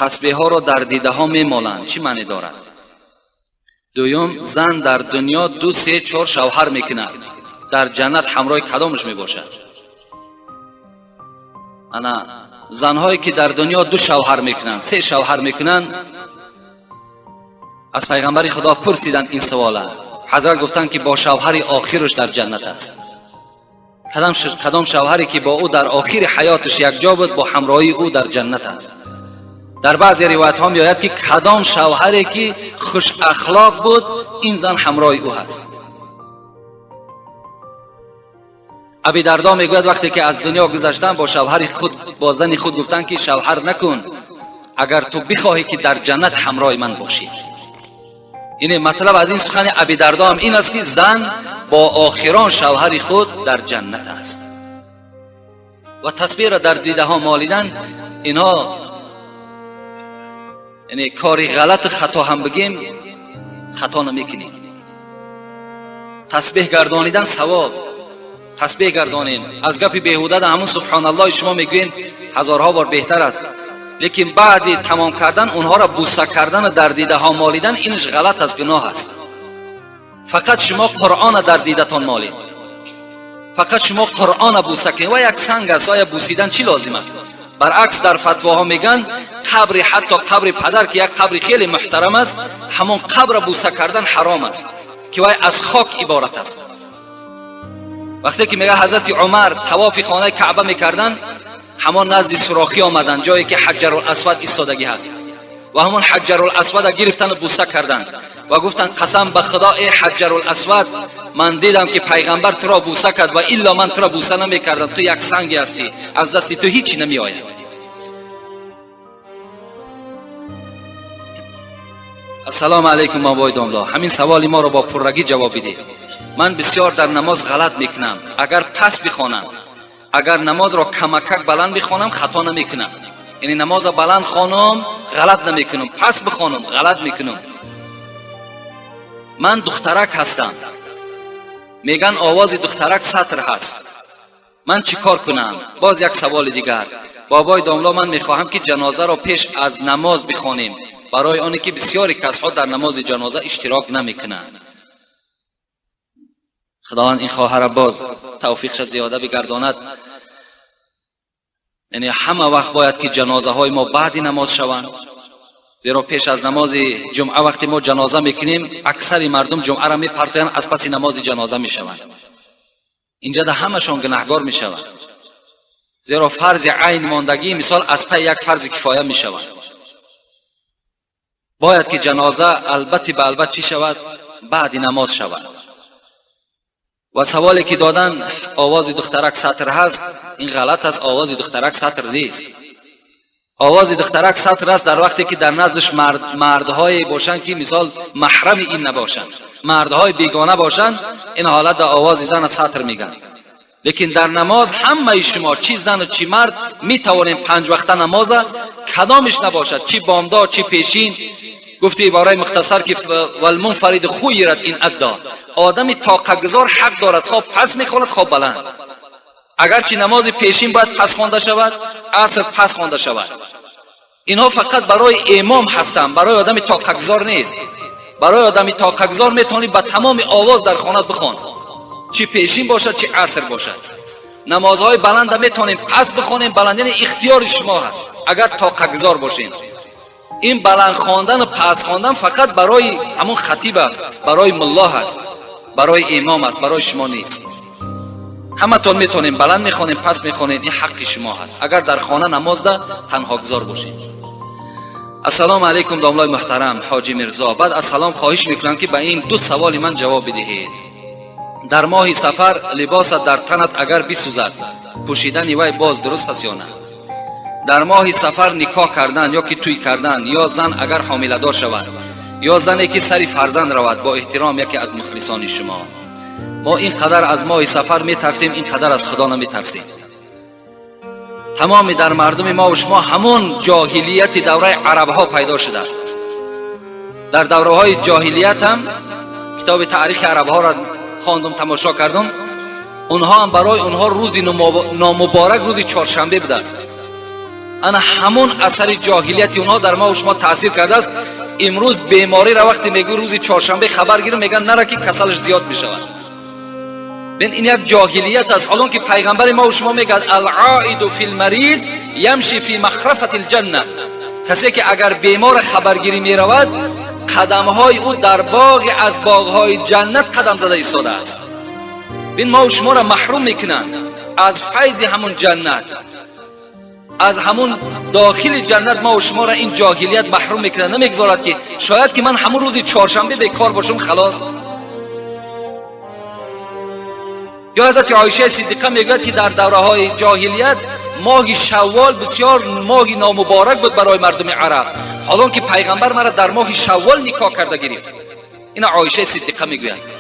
تسبیح ها را در دیده ها میمالند. چی معنی دارد؟ دوم، زن در دنیا 2 3 4 شوهر میکند، در جنت همراه کدامش میباشد؟ انا زنهایی که در دنیا 2 شوهر میکنند، 3 شوهر میکنند، از پیغمبر خدا پرسیدند این سواله. حضرت گفتند که با شوهر آخرش در جنت است. کدام شوهری که با او در آخر حیاتش یک جا بود، با همراهی او در جنت است. در بعضی روایت ها میآید که کدام شوهری که خوش اخلاق بود، این زن همراه او هست. ابی دردا میگوید وقتی که از دنیا گذشتن با شوهر خود، با زن خود گفتند که شوهر نکن اگر تو بخواهی که در جنت همراه من باشی. این مطلب از این سخن ابی دردا هم این است که زن با آخران شوهر خود در جنت است. و تسبیح را در دیده ها مالیدن، اینها یعنی کاری غلط خطا هم بگیم خطا نمیکنیم. تسبیح گردانیدن ثواب. تسبیح گردانیم. از گپ بیهوده در همون سبحان الله شما میگوین هزارها بار بهتر است، لیکن بعد تمام کردن اونها را بوسه کردن در دیده ها مالیدن، اینش غلط است، گناه است. فقط شما قرآن در دیده تان مالید، فقط شما قرآن بوسه کنید. و یک سنگ است، آیا بوسیدن چی لازم است؟ برعکس در فتواها میگن قبر، حتی قبر پدر که یک قبر خیلی محترم است، همون قبر بوسه کردن حرام است که وای از خاک عبارت است. وقتی که میگه حضرت عمر طواف خانه کعبه میکردن، همون نزد سوراخی آمدن، جایی که حجر الاسود ایستادگی هست، و همون حجر الاسود گرفتن و بوسه کردن و گفتن قسم به خدا ای حجر الاسود، من دیدم که پیغمبر تو را بوسه کرد و الا من تو را بوسه نمیکردم، تو یک سنگی هستی، از دست تو هیچی نمیآید. السلام علیکم آبای داملا، همین سوال ما را با پررگی جواب بده. من بسیار در نماز غلط میکنم. اگر پس بخوانم، اگر نماز را کمکک بلند بخوانم خطا نمیکنم. یعنی نماز بلند خوانم غلط نمیکنم، پس بخوانم غلط میکنم. من دخترک هستم، میگن آواز دخترک سطر هست، من چی کار کنم؟ باز یک سوال دیگر. بابای داملا، من میخواهم که جنازه را پیش از نماز بخوانیم، برای آنی که بسیاری کسها در نماز جنازه اشتراک نمیکنند. خداوند این خواهر باز توفیقش زیاده بگرداند. یعنی همه وقت باید که جنازه های ما بعد نماز شوند، زیرا پیش از نماز جمعه وقتی ما جنازه میکنیم اکثر مردم جمعه را میپرتویند، از پس نماز جنازه میشوند. اینجا ده همشان گناهگار میشوند، زیرا فرض عین ماندگی مثال از پی یک فرض کفایه میشوند. باید که جنازه البته به البته چی شود؟ بعد نماز شود. و سوالی که دادن آواز دخترک سطر هست، این غلط است. آواز دخترک سطر نیست. آواز دخترک سطر است در وقتی که در نزدش مردهای باشند که مثال محرم این نباشند، مردهای بیگانه باشند، این حالت در آواز زن سطر میگن. لیکن در نماز همه شما چی زن و چی مرد می توانیم 5 وقته نماز کدامش نباشد، چی بامداد چی پیشین. گفتی عباره مختصر که والمنفرد خیرت این ادا، آدمی طاقت گذار حق دارد خواب پس میخواند خواب بلند. اگرچه نماز پیشین باید پس خوانده شود، عصر پس خوانده شود. اینها فقط برای امام هستند، برای آدمی طاقت گذار نیست. برای آدمی طاقت گذار میتونی با تمام آواز در خانه بخوان، چی پیشین باشد چی عصر باشد. نمازهای بلند میتونیم پس بخوانیم، بلند یعنی اختیار شما هست اگر طاقت گذار باشین. این بلند خواندن و پس خواندن فقط برای همون خطیب است، برای ملا است، برای امام است، برای شما نیست. همه تون میتونیم بلند میخوانیم پس میخوانید، این حق شما هست اگر در خانه نماز ده تنها گذار باشید. السلام علیکم داملای محترم حاجی مرزا. بعد از سلام خواهش میکنم که به این 2 سوال من جواب بدهید. در ماه سفر لباست در تنت اگر بسوزد پوشیدن وی باز درست است یا نه؟ در ماه سفر نکاح کردن یا که توی کردن، یا زن اگر حامله دار شود، یا زنی که سری فرزند رود، با احترام یکی از مخلصان شما. ما اینقدر از ماه سفر میترسیم، اینقدر از خدا نمیترسیم. تمام در مردم ما و شما همون جاهلیت دوره عرب ها پیدا شده است. در دوره های جاهلیت هم کتاب تاریخ عرب ها را خواندم، تماشا کردم. اونها هم برای اونها روزی نامبارک روزی چهارشنبه بوده است. انا همون اثر جاهلیت اونها در ما و شما تاثیر کرده است. امروز بیماری را وقتی میگه روز چهارشنبه خبر گیریم میگن نره که کسلش زیاد میشود. ببین این یک جاهلیت است. حالا که پیغمبر ما و شما میگه العائد فی المریض یمشی فی مخرفة الجنه، کسی که اگر بیمار خبرگیری میرود قدمهای او در باغ از باغهای جنت قدم زده ایستاده است. ببین ما و شما را محروم میکنن از فیض همون جنت، از همون داخل جنت ما و شما را این جاهلیت محروم میکنه. نمیگذارد که شاید که من همون روز چهارشنبه بیکار باشم خلاص. یا حضرت عایشه صدیقه میگوید که در دوره های جاهلیت ماه شوال بسیار ماه نامبارک بود برای مردم عرب، حالا که پیغمبر مرا در ماه شوال نکاح کرده گرفت. این عایشه صدیقه میگوید.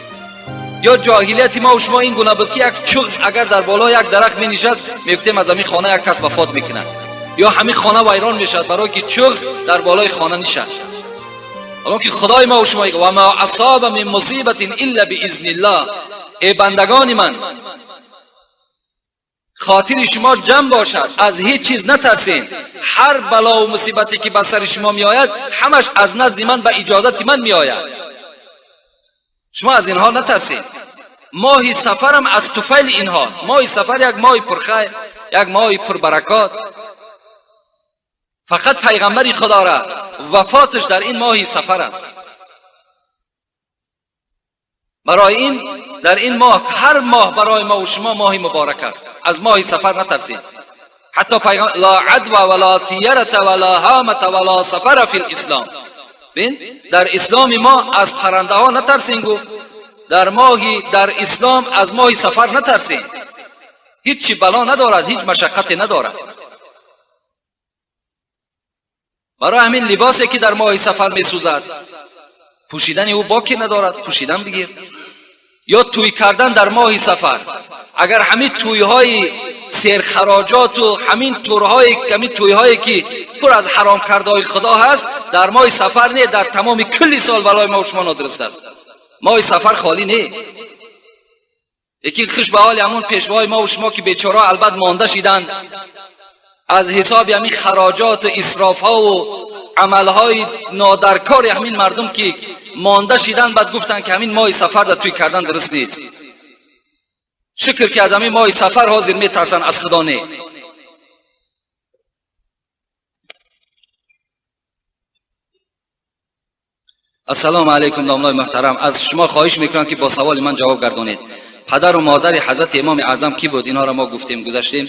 یا جاهلیت ما و شما این گونه بود که یک چغز اگر در بالای یک درخت می نشست میگفتیم از همین خانه یک کس وفات میکنه یا همین خانه ویران میشد برای که چغز در بالای خانه نشست. حالا که خدای ما و شما و ما اصاب من مصیبت الا باذن الله، ای بندگان من خاطر شما جمع باشد، از هیچ چیز نترسین. هر بلا و مصیبتی که بر سر شما می آید همش از نزد من به اجازت من می آید. شما از اینها نترسید. ماه سفر هم از طفیل اینهاست. ماه سفر یک ماه پرخیر، یک ماه پربرکات. فقط پیغمبر خدا را وفاتش در این ماه سفر است. برای این در این ماه هر ماه برای ما و شما ماه مبارک است. از ماه سفر نترسید. حتی پیغمبر لا عدوى ولا طیرة ولا هامة ولا سفر فی الاسلام. ببین در اسلام ما از پرنده ها نترسین. گفت در اسلام از ماه سفر نترسین. هیچ چی بلا ندارد، هیچ مشقتی ندارد. برای همین لباسی که در ماه سفر می سوزد پوشیدن او باکی ندارد، پوشیدن بگیر. یا توی کردن در ماه سفر، اگر همین تویهای سرخراجات و همین تویهایی که پر از حرام کردهای خدا هست در ماه سفر نه، در تمام کل سال برای ما و شما نادرست است. ماه سفر خالی نه. یکی خوش به حال همون پیشوای ما و شما که بیچاره البته مانده شدند از حساب همین خراجات اسراف ها و عمل های نادرکار همین مردم که مانده شدند، بعد گفتن که همین ماه سفر در توی کردن درست نیست. شکر که از همین ماه سفر حاضر می ترسن، از خدا نه. السلام علیکم دامنای محترم، از شما خواهش میکنم که با سوال من جواب گردانید. پدر و مادر حضرت امام اعظم کی بود؟ اینها را ما گفتیم گذاشتیم.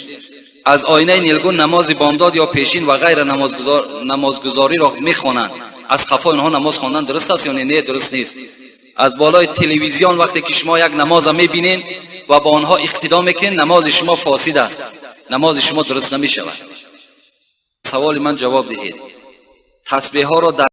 از آینه نیلگون نماز بامداد یا پیشین و غیر نمازگزاری را میخوانند. از خفا اینها نماز خواندن درست است یا نه؟ درست نیست. از بالای تلویزیون وقتی که شما یک نماز میبینین و با آنها اقتدا میکنین نماز شما فاسد است، نماز شما درست نمیشود. سوال من جواب دهید. تسبیح ها را در